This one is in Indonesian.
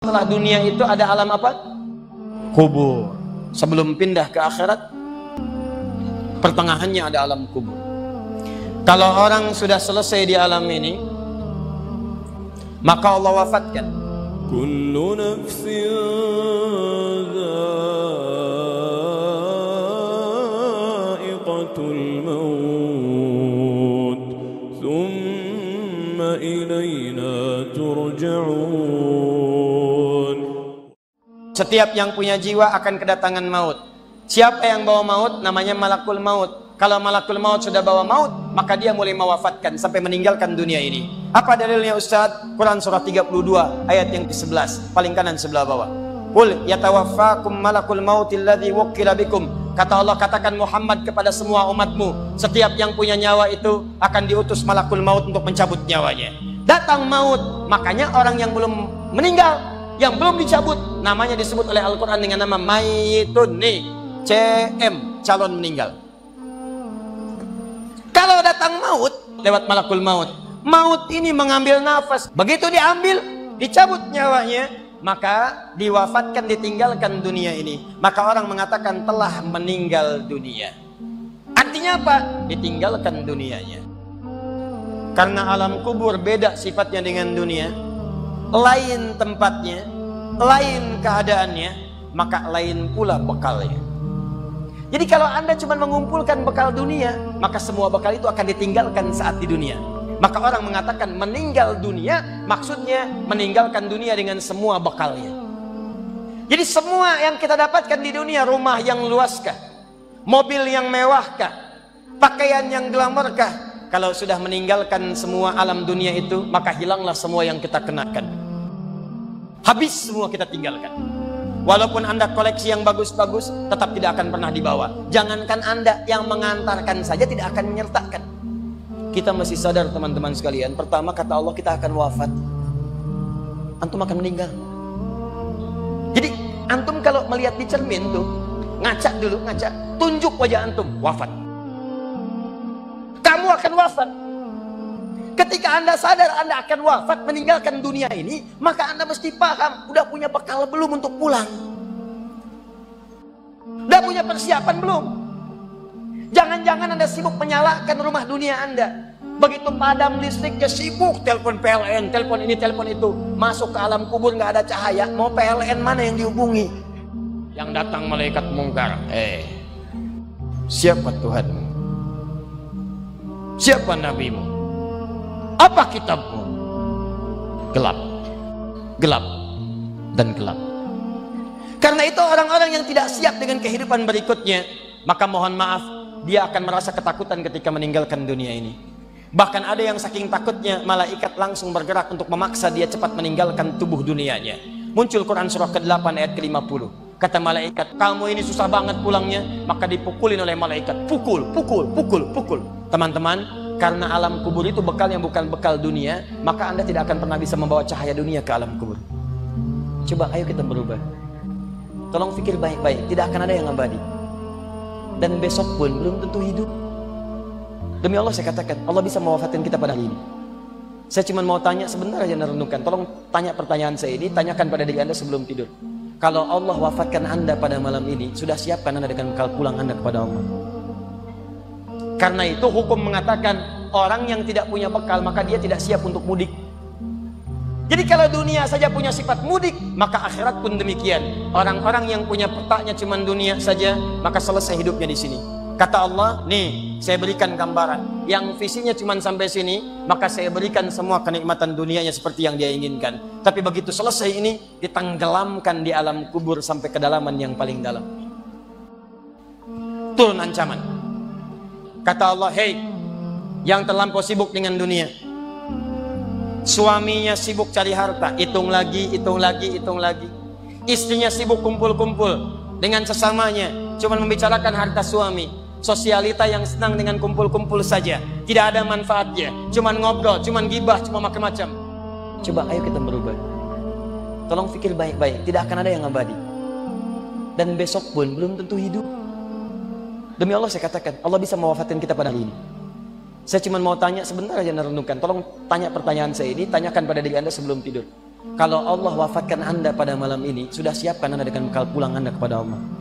Setelah dunia itu ada alam apa? Kubur. Sebelum pindah ke akhirat, pertengahannya ada alam kubur. Kalau orang sudah selesai di alam ini, maka Allah wafatkan. Kullu nafsin dha'iqatul maut, thumma ilayna turja'un. Setiap yang punya jiwa akan kedatangan maut. Siapa yang bawa maut namanya malakul maut. Kalau malakul maut sudah bawa maut, maka dia mulai mewafatkan sampai meninggalkan dunia ini. Apa dalilnya Ustaz? Quran surah 32 ayat yang ke-11, paling kanan sebelah bawah. Qul yatawaffakum malakul mautil ladzi wukkila bikum. Kata Allah, katakan Muhammad kepada semua umatmu, setiap yang punya nyawa itu akan diutus malakul maut untuk mencabut nyawanya. Datang maut, makanya orang yang belum meninggal, yang belum dicabut, namanya disebut oleh Al-Quran dengan nama mayitun. Nih, CM, calon meninggal. Kalau datang maut lewat malakul maut, maut ini mengambil nafas. Begitu diambil, dicabut nyawanya, maka diwafatkan, ditinggalkan dunia ini. Maka orang mengatakan telah meninggal dunia. Artinya apa? Ditinggalkan dunianya. Karena alam kubur beda sifatnya dengan dunia, lain tempatnya, lain keadaannya, maka lain pula bekalnya. Jadi kalau Anda cuma mengumpulkan bekal dunia, maka semua bekal itu akan ditinggalkan saat di dunia. Maka orang mengatakan meninggal dunia, maksudnya meninggalkan dunia dengan semua bekalnya. Jadi semua yang kita dapatkan di dunia, rumah yang luaskah, mobil yang mewahkah, pakaian yang glamourkah, kalau sudah meninggalkan semua alam dunia itu, maka hilanglah semua yang kita kenakan. Habis semua kita tinggalkan. Walaupun Anda koleksi yang bagus-bagus, tetap tidak akan pernah dibawa. Jangankan Anda, yang mengantarkan saja tidak akan menyertakan. Kita mesti sadar teman-teman sekalian, pertama kata Allah kita akan wafat. Antum akan meninggal. Jadi antum kalau melihat di cermin tuh, ngaca dulu, ngaca, tunjuk wajah antum, wafat. Kamu akan wafat. Ketika Anda sadar Anda akan wafat, meninggalkan dunia ini, maka Anda mesti paham, udah punya bekal belum untuk pulang? Udah punya persiapan belum? Jangan-jangan Anda sibuk menyalakan rumah dunia Anda. Begitu padam listriknya, sibuk telepon PLN, telepon ini, telepon itu. Masuk ke alam kubur nggak ada cahaya, mau PLN mana yang dihubungi? Yang datang malaikat mungkar. Siapa Tuhanmu? Siapa nabimu? Apa kitabmu? Gelap, gelap, dan gelap. Karena itu orang-orang yang tidak siap dengan kehidupan berikutnya, maka mohon maaf, dia akan merasa ketakutan ketika meninggalkan dunia ini. Bahkan ada yang saking takutnya, malaikat langsung bergerak untuk memaksa dia cepat meninggalkan tubuh dunianya. Muncul Quran surah ke-8 ayat ke-50. Kata malaikat, kamu ini susah banget pulangnya, maka dipukulin oleh malaikat. Pukul, pukul, pukul, pukul. Teman-teman, karena alam kubur itu bekal yang bukan bekal dunia, maka Anda tidak akan pernah bisa membawa cahaya dunia ke alam kubur. Coba ayo kita berubah. Tolong pikir baik-baik, tidak akan ada yang abadi. Dan besok pun belum tentu hidup. Demi Allah saya katakan, Allah bisa mewafatkan kita pada hari ini. Saya cuma mau tanya sebentar aja renungkan. Tolong tanya pertanyaan saya ini, tanyakan pada diri Anda sebelum tidur. Kalau Allah wafatkan Anda pada malam ini, sudah siapkan Anda dengan bekal pulang Anda kepada Allah? Karena itu hukum mengatakan orang yang tidak punya bekal maka dia tidak siap untuk mudik. Jadi kalau dunia saja punya sifat mudik, maka akhirat pun demikian. Orang-orang yang punya petanya cuma dunia saja, maka selesai hidupnya di sini. Kata Allah, nih saya berikan gambaran. Yang visinya cuma sampai sini, maka saya berikan semua kenikmatan dunianya seperti yang dia inginkan. Tapi begitu selesai ini, ditenggelamkan di alam kubur sampai kedalaman yang paling dalam. Turun ancaman. Kata Allah, hei, yang terlampau sibuk dengan dunia, suaminya sibuk cari harta, hitung lagi, hitung lagi, hitung lagi. Istrinya sibuk kumpul-kumpul dengan sesamanya, cuma membicarakan harta suami. Sosialita yang senang dengan kumpul-kumpul saja, tidak ada manfaatnya, cuma ngobrol, cuma gibah, cuma macam-macam. Coba ayo kita berubah. Tolong pikir baik-baik, tidak akan ada yang abadi. Dan besok pun belum tentu hidup. Demi Allah saya katakan, Allah bisa mewafatkan kita pada hari ini. Saya cuma mau tanya sebentar aja renungkan. Tolong tanya pertanyaan saya ini, tanyakan pada diri Anda sebelum tidur. Kalau Allah wafatkan Anda pada malam ini, sudah siapkan Anda dengan bekal pulang Anda kepada Allah.